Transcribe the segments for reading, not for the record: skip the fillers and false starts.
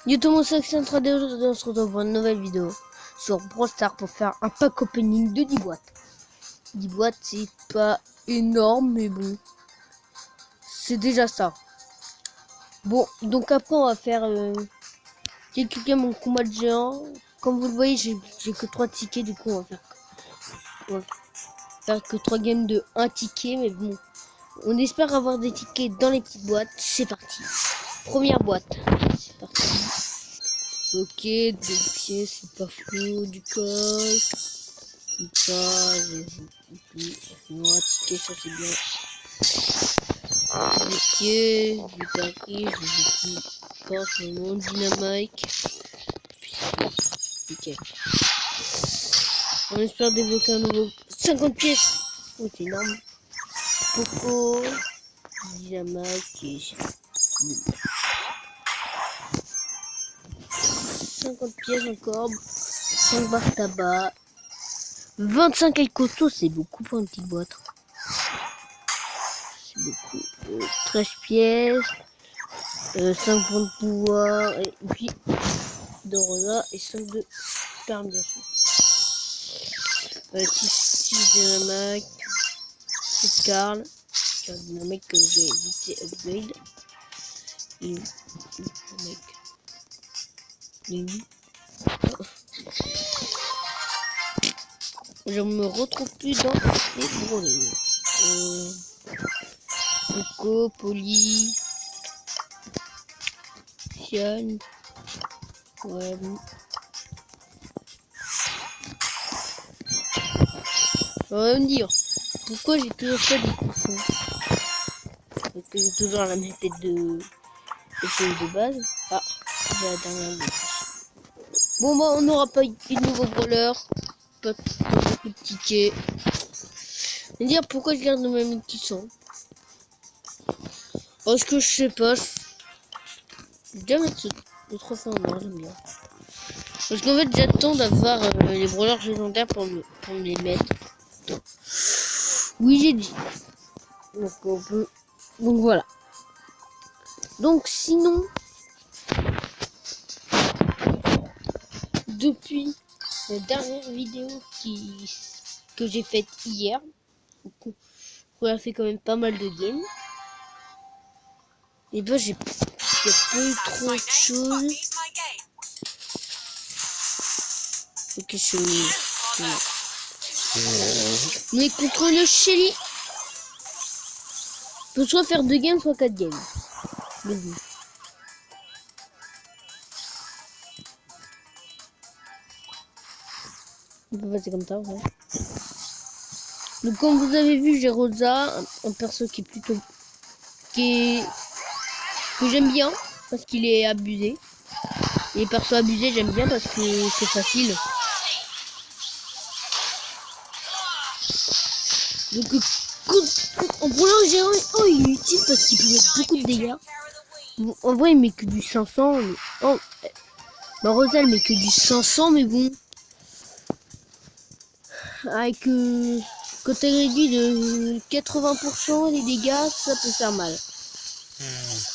Yo tout le monde, c'est Action 3D. Aujourd'hui, on se retrouve pour une nouvelle vidéo sur Brawl Stars pour faire un pack opening de 10 boîtes. 10 boîtes, c'est pas énorme, mais bon, c'est déjà ça. Bon, donc après, on va faire. J'ai cliqué mon combat de géant. Comme vous le voyez, j'ai que 3 tickets, du coup, on va faire que 3 games de 1 ticket, mais bon, on espère avoir des tickets dans les petites boîtes. C'est parti. Première boîte. C'est parti. Ok, 2 pieds, c'est pas fou, du col, du pas, non, ticket, ça c'est bien. 2 pieds, du tapis, je pas ce moment, dynamite, puis nickel. On espère débloquer un nouveau 50 pièces. Oh, c'est énorme. Poco, dynamite et 50 pièces encore, 5 barres tabac, 25 Aikoto, c'est beaucoup pour une petite boîte. C'est beaucoup. 13 pièces, 5 points de pouvoir, et puis de Rosa et 5 de perme bien sûr. 6 dynamite, 7 Karl, dynamite que j'ai évité upgrade. Et je me retrouve plus dans les brûlés. Coco, Poli, Fian, ouais. On va me dire pourquoi j'ai toujours pas des coussins. Parce que j'ai toujours la même tête de base. Ah, j'ai la dernière boîte. Bon bah on n'aura pas eu de nouveaux brawlers. Pas beaucoup de tickets. Me dire pourquoi je garde le même petit son. Parce que je sais pas. Je vais déjà mettre le trophée en or, j'aime bien. Parce qu'en fait j'attends d'avoir les brawlers légendaires pour me les mettre. Oui j'ai dit. Donc on peut. Donc voilà. Donc sinon, depuis la dernière vidéo que j'ai faite hier, on a fait quand même pas mal de games. Et ben j'ai pas eu trop de choses. Ok, mais contre le Shelly, on peut soit faire 2 games, soit 4 games. Mais bon. On peut passer comme ça, ouais. Donc comme vous avez vu, j'ai Rosa, un perso qui est plutôt... que j'aime bien, parce qu'il est abusé. Les persos abusés, j'aime bien parce que c'est facile. Donc en brûlant géant, oh il est utile parce qu'il peut mettre beaucoup de dégâts. Bon, en vrai il met que du 500. Mais... oh, bah Rosa elle met que du 500, mais bon. Avec côté réduit de 80% les dégâts, ça peut faire mal.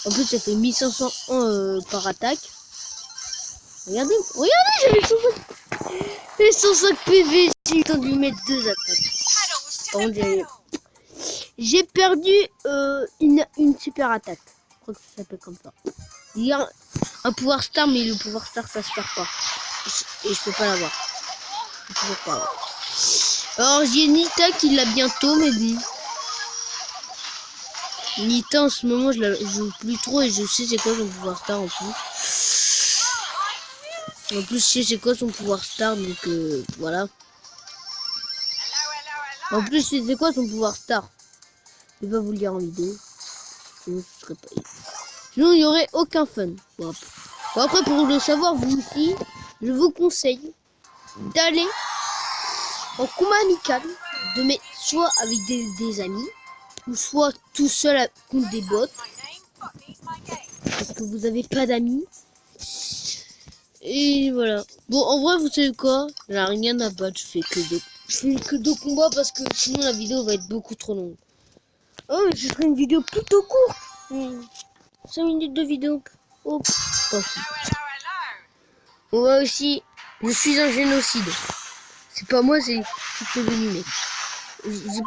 En plus ça fait 1500 par attaque. Regardez, j'avais 105 PV, j'ai eu le temps de lui mettre 2 attaques. Par contre, j'ai perdu une super attaque. Je crois que ça s'appelle comme ça. Il y a un pouvoir star, mais le pouvoir star ça se perd pas. Et je peux pas l'avoir. Toujours pas. Alors j'ai Nita qui l'a bientôt, mais bon. Nita en ce moment je la joue plus trop et je sais c'est quoi son pouvoir star en plus. En plus je sais c'est quoi son pouvoir star, donc voilà. En plus je sais c'est quoi son pouvoir star. Je vais pas vous le dire en vidéo. Sinon ce serait pas... sinon il n'y aurait aucun fun. Bon, après pour le savoir vous aussi, je vous conseille d'aller en combat amical, de mettre soit avec des amis, ou soit tout seul contre des bots, parce que vous n'avez pas d'amis. Et voilà. Bon, en vrai, vous savez quoi? Là, rien à battre, je fais que deux combats parce que sinon la vidéo va être beaucoup trop longue. Oh, mais ce serait une vidéo plutôt courte. 5 minutes de vidéo. Oh, pas fou. On voit aussi, je suis un génocide. C'est pas moi, c'est devenu, mec. Je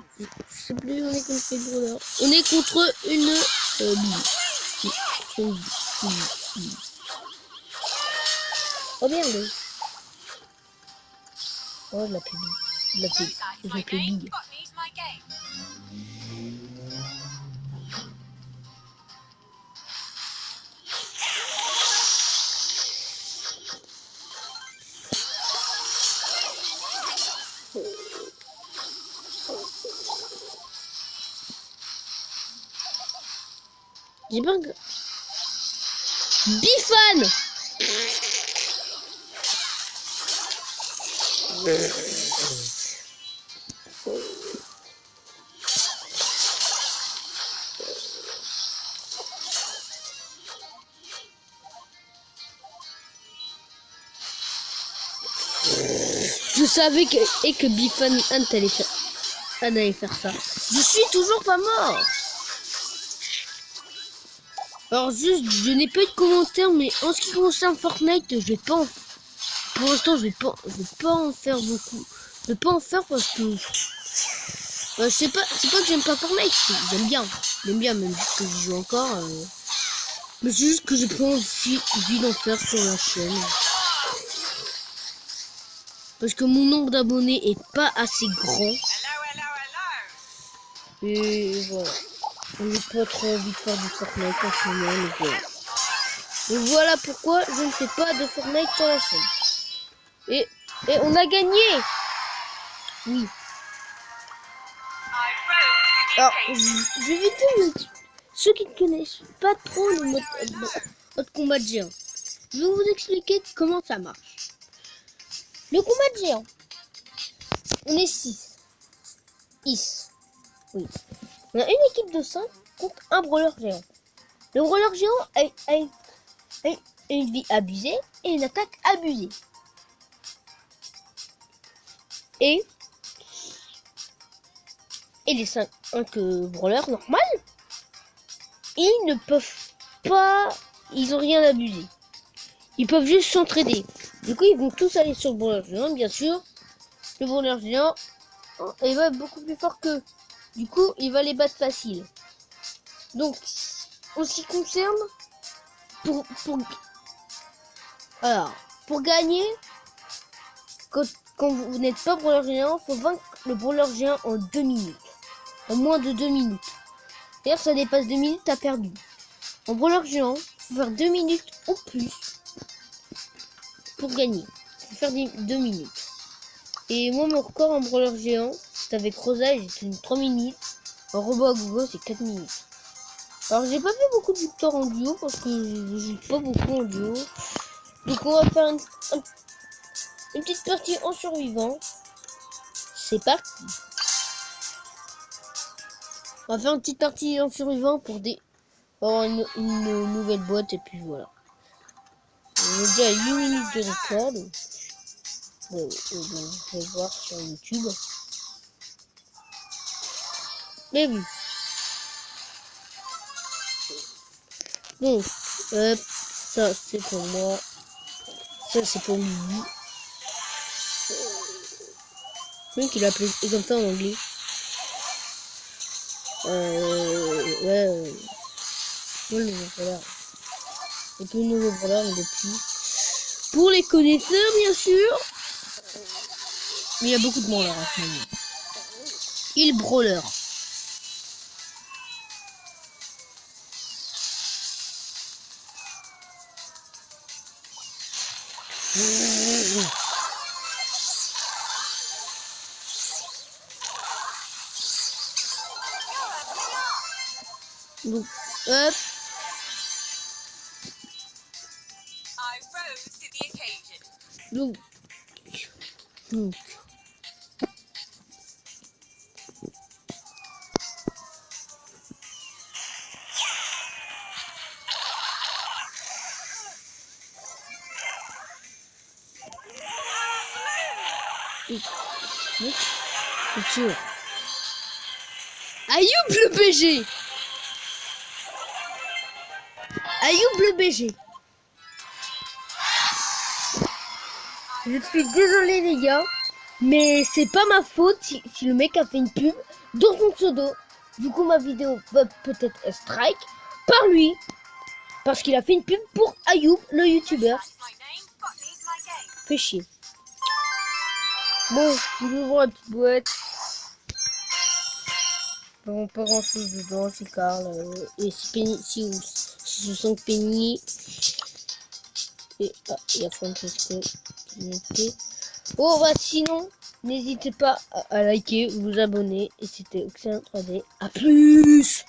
sais plus, on est contre quel brawler. On est contre une bille. Oh merde. Oh, je l'appelle bille. Je l'appelle bille. J'ai pas un... Bifan. Je savais que Bifan allait faire ça. Je suis toujours pas mort. Alors juste, je n'ai pas eu de commentaires, mais en ce qui concerne Fortnite, je vais pas en... Pour l'instant, je vais pas en faire beaucoup. Je vais pas en faire parce que... c'est pas que j'aime pas Fortnite, j'aime bien même que j'y joue encore. Mais c'est juste que j'ai pas envie d'en faire sur la chaîne. Parce que mon nombre d'abonnés est pas assez grand. Et voilà. J'ai pas trop envie de faire du Fortnite en ce moment, mais voilà. Et voilà pourquoi je ne fais pas de Fortnite sur la chaîne. Et on a gagné. Oui. Alors, je vais vite dire, ceux qui ne connaissent pas trop le mode combat de géant, je vais vous expliquer comment ça marche. Le combat de géant, on est 6. Oui. On a une équipe de 5 contre un brawler géant. Le brawler géant a une vie abusée et une attaque abusée. Et les 5 brawlers normales, ils ne peuvent pas, ils ont rien abusé. Ils peuvent juste s'entraider. Du coup, ils vont tous aller sur le brawler géant, bien sûr. Le brawler géant, il va être beaucoup plus fort qu'eux. Du coup, il va les battre facile. Donc, en ce qui concerne, pour gagner, quand vous n'êtes pas brawler géant, il faut vaincre le brawler géant en 2 minutes. En moins de 2 minutes. D'ailleurs, ça dépasse 2 minutes, t'as perdu. En brawler géant, il faut faire 2 minutes ou plus pour gagner. Il faut faire 2 minutes. Et moi, mon record en brawler géant, c'est avec Rosa, j'ai tenu 3 minutes. En robot à Google, c'est 4 minutes. Alors, j'ai pas fait beaucoup de victoires en duo parce que je joue pas beaucoup en duo. Donc, on va faire une petite partie en survivant. C'est parti. On va faire une petite partie en survivant pour avoir une nouvelle boîte et puis voilà. On est déjà à 8 minutes de record. Donc, je vais voir sur YouTube. Mais oui. Donc, ça c'est pour moi. Ça c'est pour lui. Même qu'il a appelé comme ça en anglais. Ouais. Le nouveau brawler. Et puis le nouveau brawler depuis. Pour les connaisseurs, bien sûr. Mais il y a beaucoup de brawlers en ce moment. Il brawler. Donc, hop. Donc. C'est sûr. Ayoub le BG. Ayoub le BG. Je suis désolé les gars, mais c'est pas ma faute si le mec a fait une pub dans son pseudo. Du coup ma vidéo va peut-être être strike par lui. Parce qu'il a fait une pub pour Ayoub, le youtubeur. Fait chier. Bon, nous ouvrons la petite boîte. Bon, pas grand chose dedans, c'est Carl. Et si Penny, si je sens que Penny. Et il y a Francesco qui était. Oh bah sinon, n'hésitez pas à liker, vous abonner. Et c'était Oxen 3D. A plus!